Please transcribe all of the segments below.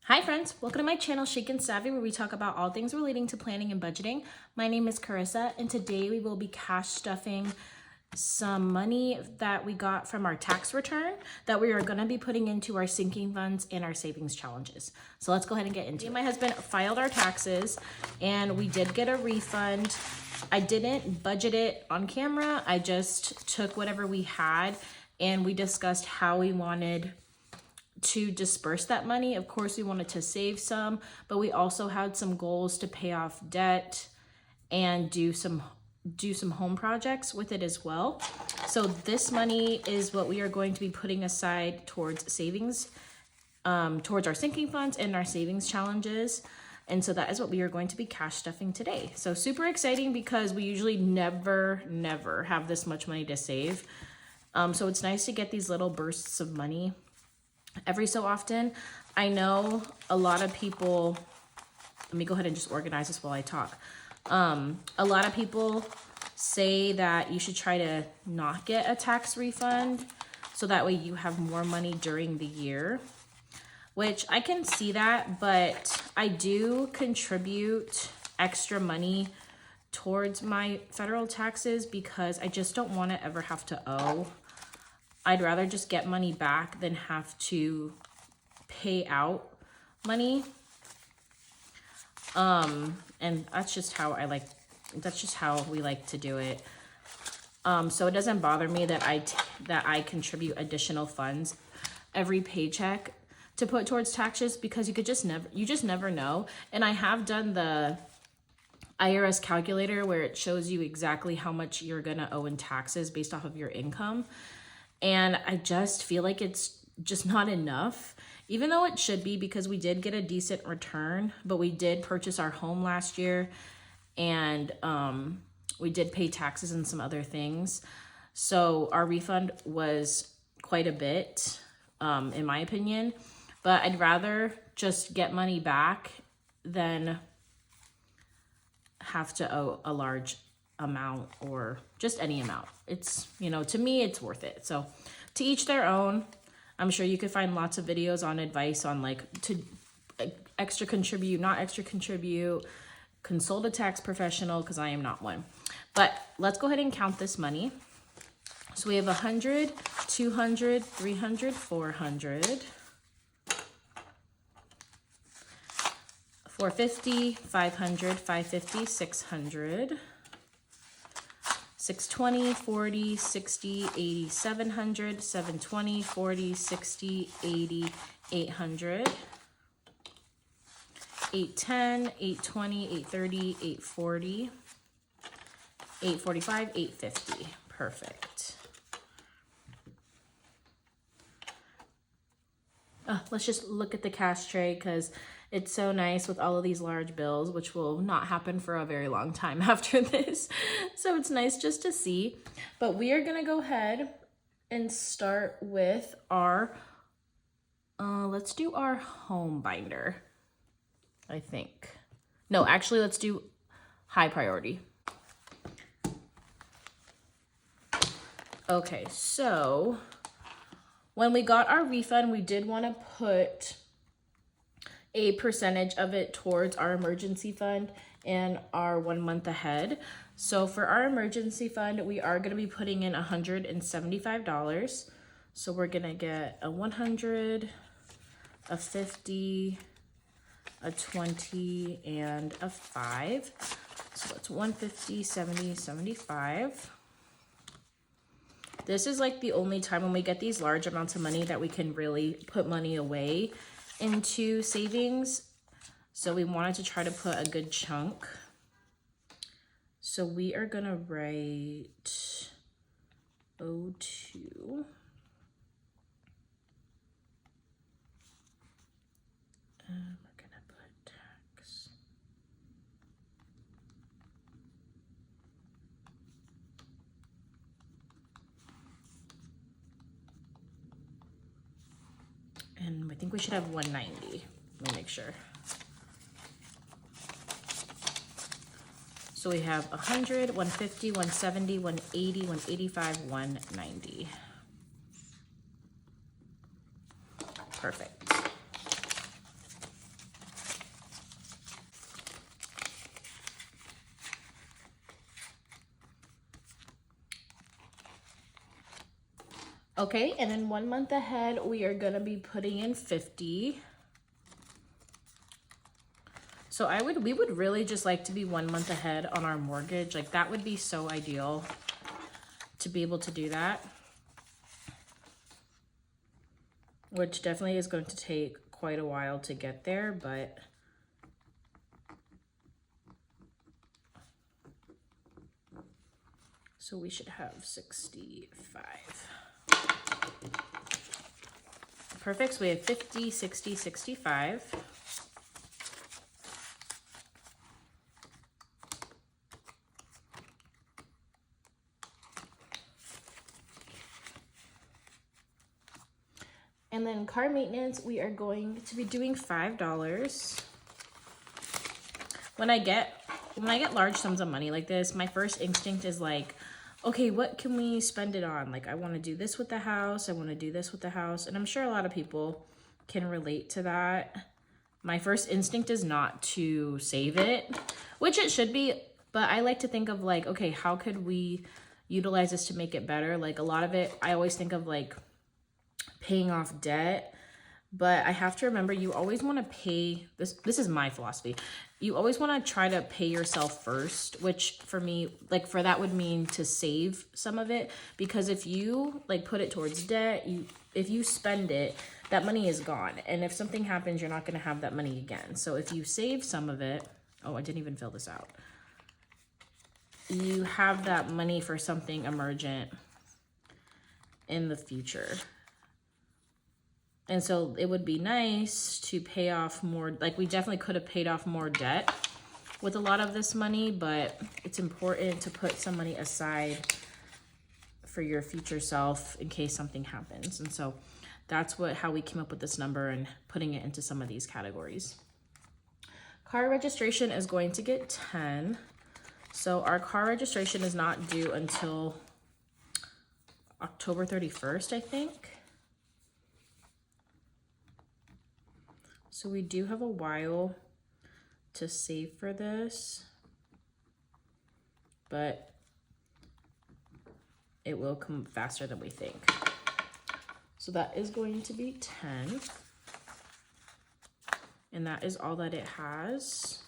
Hi friends, welcome to my channel Chic and Savvy, where we talk about all things relating to planning and budgeting. My name is Carissa, and today we will be cash stuffing some money that we got from our tax return that we are going to be putting into our sinking funds and our savings challenges. So let's go ahead and get into it. My husband filed our taxes and we did get a refund. I didn't budget it on camera. I just took whatever we had and we discussed how we wanted to disperse that money. Of course, we wanted to save some, but we also had some goals to pay off debt and do some home projects with it as well. So this money is what we are going to be putting aside towards savings, towards our sinking funds and our savings challenges. And so that is what we are going to be cash stuffing today. So super exciting because we usually never have this much money to save. So it's nice to get these little bursts of money every so often. I know a lot of people, let me go ahead and just organize this while I talk. A lot of people say that you should try to not get a tax refund so that way you have more money during the year, which I can see that, but I do contribute extra money towards my federal taxes because I just don't want to ever have to owe. I'd rather just get money back than have to pay out money. And that's just how we like to do it. So it doesn't bother me that I contribute additional funds every paycheck to put towards taxes because you just never know. And I have done the IRS calculator where it shows you exactly how much you're gonna owe in taxes based off of your income. And I just feel like it's just not enough, even though it should be, because we did get a decent return, but we did purchase our home last year and we did pay taxes and some other things. So our refund was quite a bit, in my opinion, but I'd rather just get money back than have to owe a large amount or just any amount. It's, to me, it's worth it. So to each their own. I'm sure you could find lots of videos on advice on to extra contribute, not extra contribute, consult a tax professional, because I am not one. But let's go ahead and count this money. So we have 100, 200, 300, 400, 450, 500, 550, 600, 620, 40, 60, 80, 700, 720, 40, 60, 80, 800, 810, 820, 830, 840, 845, 850. Perfect. Let's just look at the cash tray because it's so nice with all of these large bills, which will not happen for a very long time after this. So it's nice just to see. But we are going to go ahead and start with our, let's do our home binder, I think. No, actually, let's do high priority. Okay, so when we got our refund, we did want to put a percentage of it towards our emergency fund and our 1 month ahead. So for our emergency fund, we are going to be putting in $175. So we're going to get a 100, a 50, a 20, and a 5. So that's 150, 70, 75. This is like the only time when we get these large amounts of money that we can really put money away into savings. So we wanted to try to put a good chunk. So we are gonna write 02. We're gonna put tax. And I think we should have 190. Let me make sure. So we have 100, 150, 170, 180, 185, 190. Perfect. Okay, and then 1 month ahead, we are gonna be putting in 50. So we would really just like to be 1 month ahead on our mortgage. Like that would be so ideal to be able to do that. Which definitely is going to take quite a while to get there, but so we should have 65. Perfect, so we have 50, 60, 65. And then car maintenance, we are going to be doing $5. When I get large sums of money like this, my first instinct is like, okay, what can we spend it on? Like I want to do this with the house, I want to do this with the house, and I'm sure a lot of people can relate to that. My first instinct is not to save it, which it should be, but I like to think of like, okay, how could we utilize this to make it better? Like a lot of it, I always think of like paying off debt, but I have to remember you always want to pay this is my philosophy. You always want to try to pay yourself first, which for me, like for that would mean to save some of it, because if you like put it towards debt, if you spend it, that money is gone, and if something happens, you're not going to have that money again. So if you save some of it, oh, I didn't even fill this out, you have that money for something emergent in the future. And so it would be nice to pay off more, like we definitely could have paid off more debt with a lot of this money, but it's important to put some money aside for your future self in case something happens. And so that's how we came up with this number and putting it into some of these categories. Car registration is going to get 10. So our car registration is not due until October 31st, I think. So we do have a while to save for this, but it will come faster than we think. So that is going to be 10. And that is all that it has.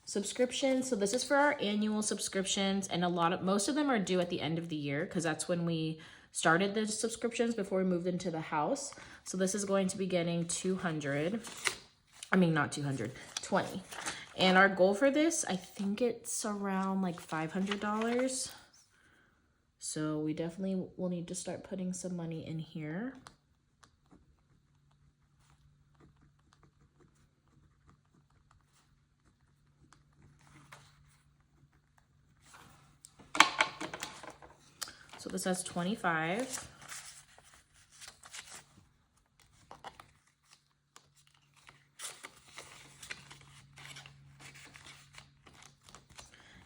Subscriptions, so this is for our annual subscriptions, and most of them are due at the end of the year because that's when we started the subscriptions before we moved into the house. So this is going to be getting 200. I mean, not 200, 20. And our goal for this, I think it's around like $500. So we definitely will need to start putting some money in here. So this has 25.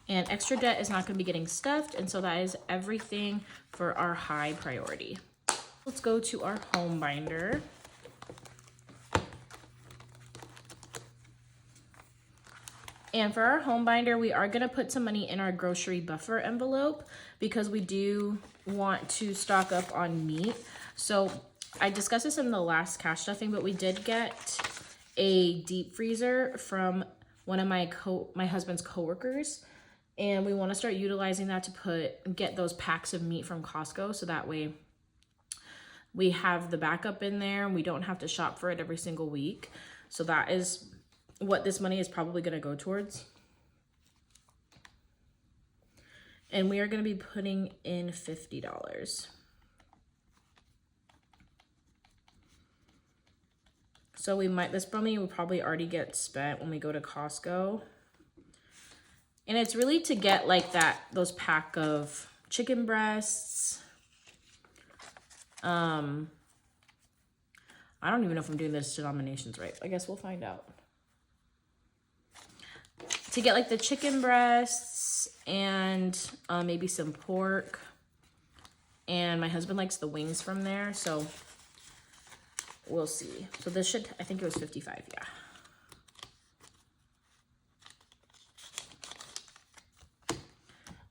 And extra debt is not going to be getting stuffed, and so that is everything for our high priority. Let's go to our home binder. And for our home binder, we are going to put some money in our grocery buffer envelope because we do want to stock up on meat. So I discussed this in the last cash stuffing, but we did get a deep freezer from one of my husband's coworkers, and we want to start utilizing that to get those packs of meat from Costco, so that way we have the backup in there and we don't have to shop for it every single week. So that is what this money is probably going to go towards. And we are going to be putting in $50. So this money will probably already get spent when we go to Costco. And it's really to get like those pack of chicken breasts. I don't even know if I'm doing this denominations right. I guess we'll find out. To get like the chicken breasts and maybe some pork. And my husband likes the wings from there, so we'll see. So this I think it was 55, yeah.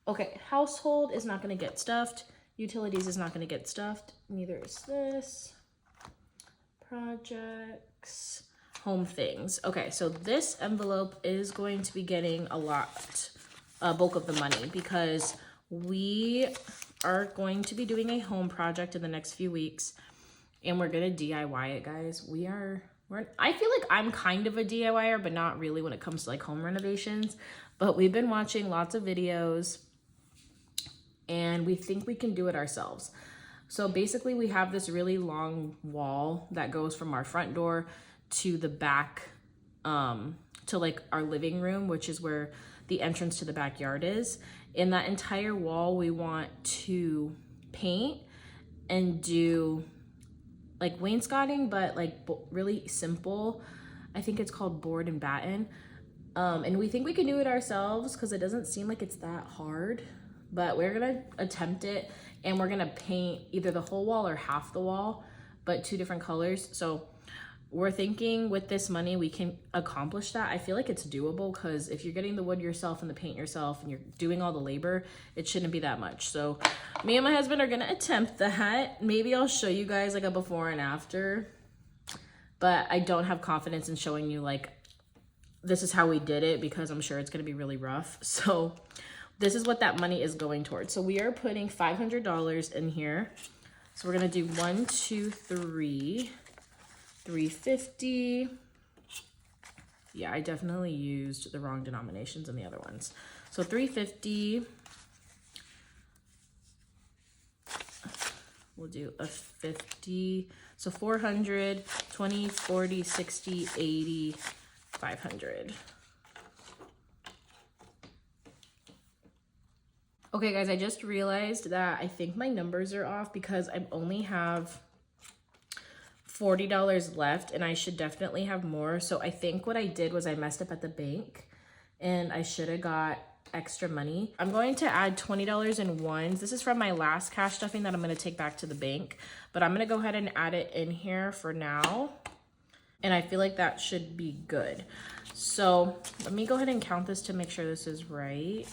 Okay, household is not gonna get stuffed. Utilities is not gonna get stuffed. Neither is this. Projects, home things. Okay, so this envelope is going to be getting a bulk of the money because we are going to be doing a home project in the next few weeks and we're gonna DIY it, guys. I feel like I'm kind of a DIYer, but not really when it comes to like home renovations. But we've been watching lots of videos and we think we can do it ourselves. So basically we have this really long wall that goes from our front door to the back, to like our living room, which is where the entrance to the backyard is. In that entire wall, we want to paint and do like wainscoting, but like really simple. I think it's called board and batten. And we think we can do it ourselves because it doesn't seem like it's that hard, but we're gonna attempt it. And we're gonna paint either the whole wall or half the wall, but 2 different colors. So we're thinking with this money, we can accomplish that. I feel like it's doable because if you're getting the wood yourself and the paint yourself and you're doing all the labor, it shouldn't be that much. So me and my husband are gonna attempt that. Maybe I'll show you guys like a before and after, but I don't have confidence in showing you like, this is how we did it because I'm sure it's gonna be really rough. So this is what that money is going towards. So we are putting $500 in here. So we're gonna do 1, 2, 3, 350. Yeah, I definitely used the wrong denominations in the other ones. So 350. We'll do a 50. So 400, 20, 40, 60, 80, 500. Okay guys, I just realized that I think my numbers are off because I only have $40 left and I should definitely have more. So I think what I did was I messed up at the bank and I should have got extra money. I'm going to add $20 in ones. This is from my last cash stuffing that I'm going to take back to the bank, but I'm going to go ahead and add it in here for now. And I feel like that should be good. So let me go ahead and count this to make sure this is right.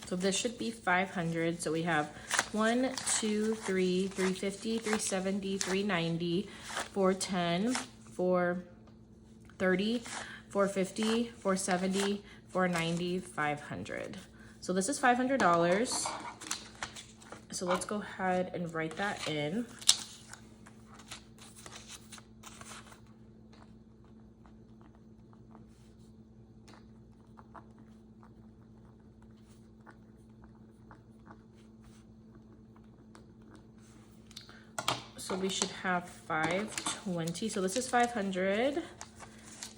So this should be 500. So we have 1, 2, 3, 350, 370, 390, 410, 430, 450, 470, 490, 500. So this is $500. So let's go ahead and write that in. So we should have 520. So this is 500.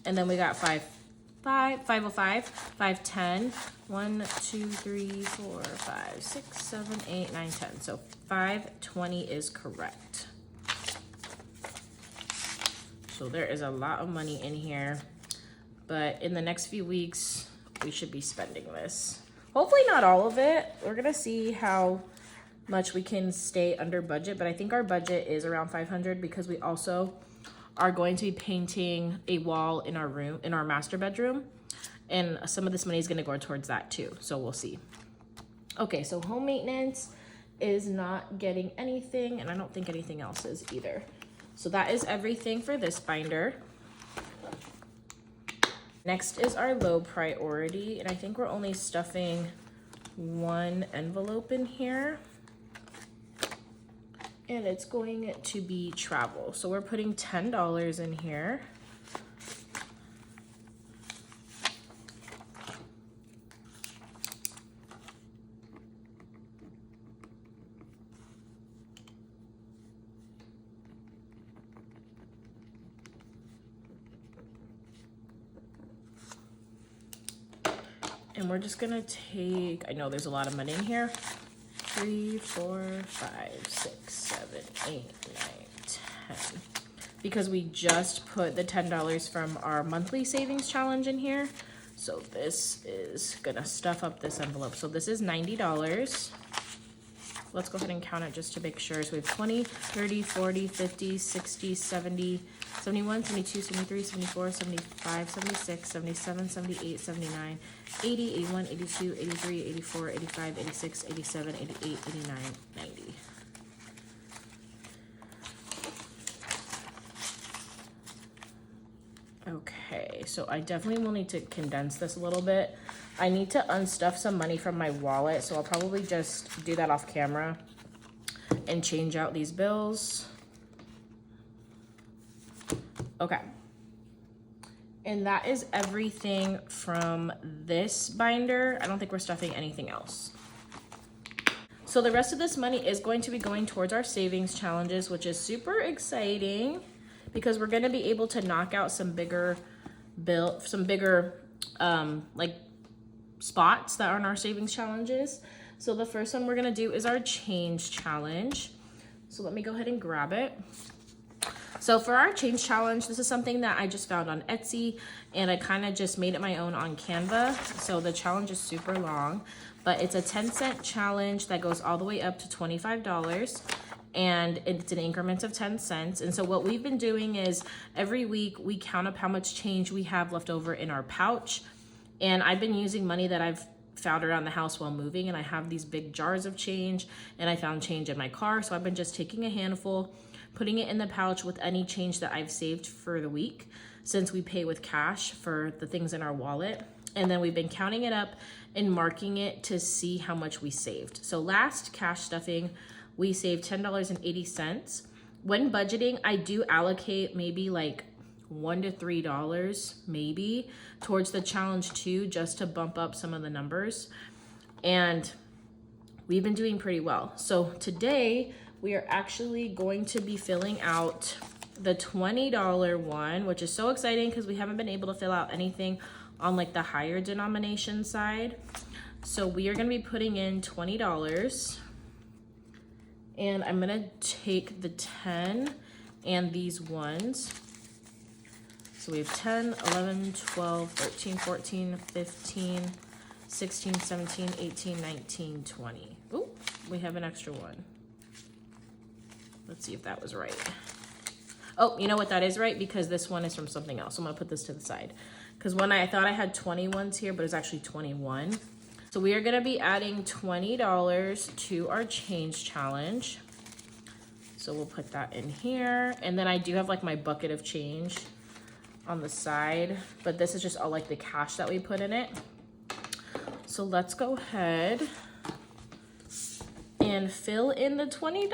And then we got 505, 510, 1, 2, 3, 4, 5, 6, 7, 8, 9, 10. So 520 is correct. So there is a lot of money in here, but in the next few weeks, we should be spending this. Hopefully not all of it. We're gonna see how much we can stay under budget, but I think our budget is around 500 because we also are going to be painting a wall in our room, in our master bedroom, and some of this money is going to go towards that too, so we'll see. Okay, so home maintenance is not getting anything, and I don't think anything else is either. So that is everything for this binder. Next is our low priority, and I think we're only stuffing 1 envelope in here. And it's going to be travel. So we're putting $10 in here. And we're just gonna take, I know there's a lot of money in here. 3, 4, 5, 6, 7, 8, 9, 10. Because we just put the $10 from our monthly savings challenge in here. So this is gonna stuff up this envelope. So this is $90. let's go ahead and count it just to make sure. So we have 20, 30, 40, 50, 60, 70, 71, 72, 73, 74, 75, 76, 77, 78, 79, 80, 81, 82, 83, 84, 85, 86, 87, 88, 89, 90. Okay, so I definitely will need to condense this a little bit. I need to unstuff some money from my wallet, so I'll probably just do that off camera and change out these bills. Okay. And that is everything from this binder. I don't think we're stuffing anything else. So the rest of this money is going to be going towards our savings challenges, which is super exciting because we're going to be able to knock out some bigger like spots that are in our savings challenges. So the first one we're going to do is our change challenge. So let me go ahead and grab it. So for our change challenge, this is something that I just found on Etsy and I kind of just made it my own on Canva. So the challenge is super long, but it's a 10-cent challenge that goes all the way up to $25. And it's in increments of 10 cents. And so what we've been doing is every week we count up how much change we have left over in our pouch. And I've been using money that I've found around the house while moving, and I have these big jars of change, and I found change in my car. So I've been just taking a handful, putting it in the pouch with any change that I've saved for the week, since we pay with cash for the things in our wallet. And then we've been counting it up and marking it to see how much we saved. So last cash stuffing, we saved $10.80. When budgeting, I do allocate maybe like $1 to $3 maybe towards the challenge too, just to bump up some of the numbers. And we've been doing pretty well. So today we are actually going to be filling out the $20 one, which is so exciting because we haven't been able to fill out anything on like the higher denomination side. So we are going to be putting in $20. And I'm gonna take the 10 and these ones. So we have 10, 11, 12, 13, 14, 15, 16, 17, 18, 19, 20. Ooh, we have an extra one. Let's see if that was right. Oh, you know what, that is right because this one is from something else. I'm gonna put this to the side. Because when I thought I had 20 ones here, but it's actually 21. So we are gonna be adding $20 to our change challenge. So we'll put that in here. And then I do have like my bucket of change on the side, but this is just all like the cash that we put in it. So let's go ahead and fill in the $20.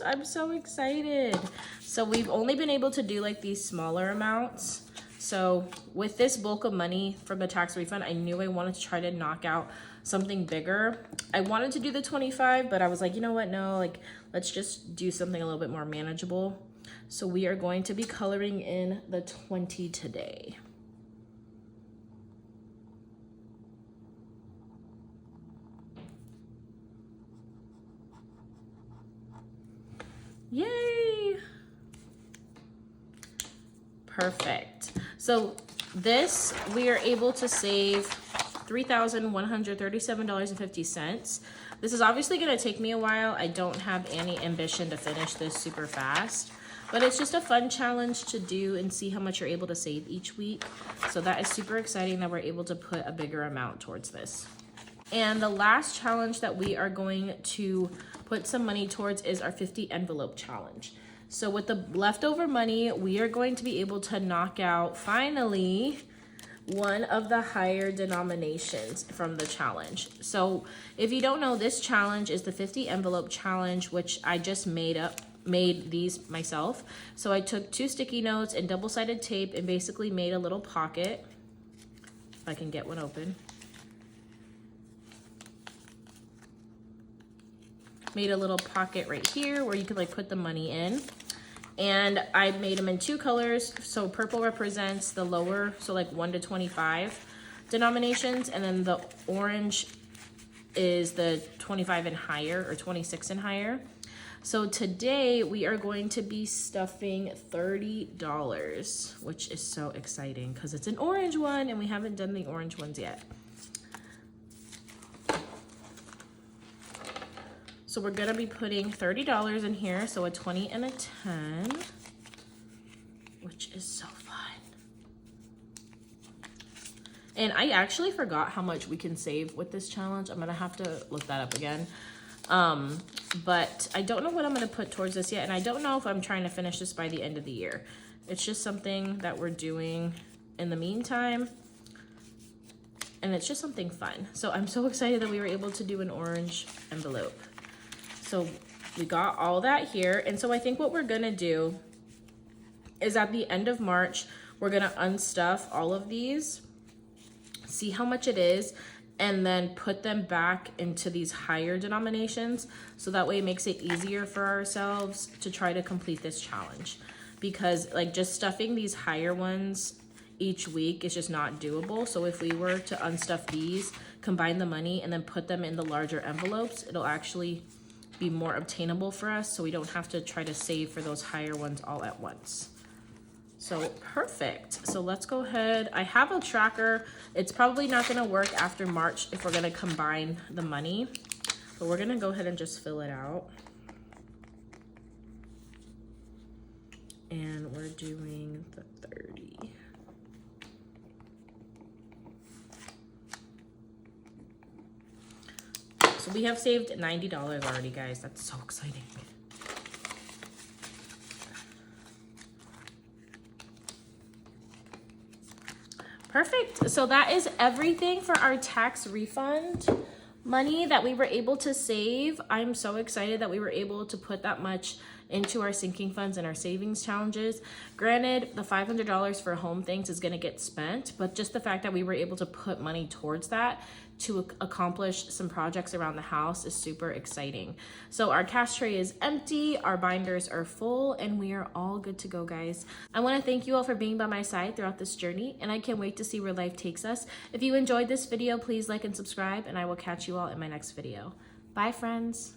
I'm so excited. So we've only been able to do like these smaller amounts. So with this bulk of money from the tax refund, I knew I wanted to try to knock out something bigger. I wanted to do the 25, but I was like, you know what? No, like, let's just do something a little bit more manageable. So we are going to be coloring in the 20 today. Yay! Perfect. So this, we are able to save $3,137.50. This is obviously gonna take me a while. I don't have any ambition to finish this super fast, but it's just a fun challenge to do and see how much you're able to save each week. So that is super exciting that we're able to put a bigger amount towards this. And the last challenge that we are going to put some money towards is our 50 envelope challenge. So with the leftover money, we are going to be able to knock out finally one of the higher denominations from the challenge. So if you don't know, this challenge is the 50 envelope challenge, which I just made these myself. So I took 2 sticky notes and double-sided tape and basically made a little pocket. If I can get one open. Made a little pocket right here where you could like put the money in. And I made them in 2 colors. So purple represents the lower, so like 1 to 25 denominations. And then the orange is the 25 and higher or 26 and higher. So today we are going to be stuffing $30, which is so exciting because it's an orange one and we haven't done the orange ones yet. So we're gonna be putting $30 in here, so a 20 and a 10, which is so fun. And I actually forgot how much we can save with this challenge. I'm gonna have to look that up again. But I don't know what I'm gonna put towards this yet, and I don't know if I'm trying to finish this by the end of the year. It's just something that we're doing in the meantime, and it's just something fun. So I'm so excited that we were able to do an orange envelope. So we got all that here, and so I think what we're gonna do is at the end of March, we're gonna unstuff all of these, see how much it is, and then put them back into these higher denominations, so that way it makes it easier for ourselves to try to complete this challenge. Because like just stuffing these higher ones each week is just not doable. So if we were to unstuff these, combine the money, and then put them in the larger envelopes, it'll actually be more obtainable for us, so we don't have to try to save for those higher ones all at once. So perfect. So let's go ahead. I have a tracker. It's probably not gonna work after March if we're gonna combine the money, but we're gonna go ahead and just fill it out. And we're doing the 30. So we have saved $90 already, guys. That's so exciting. Perfect. So that is everything for our tax refund money that we were able to save. I'm so excited that we were able to put that much into our sinking funds and our savings challenges. Granted, the $500 for home things is going to get spent, but just the fact that we were able to put money towards that to accomplish some projects around the house is super exciting. So our cash tray is empty, our binders are full, and we are all good to go, guys. I want to thank you all for being by my side throughout this journey, and I can't wait to see where life takes us. If you enjoyed this video, please like and subscribe, and I will catch you all in my next video. Bye, friends.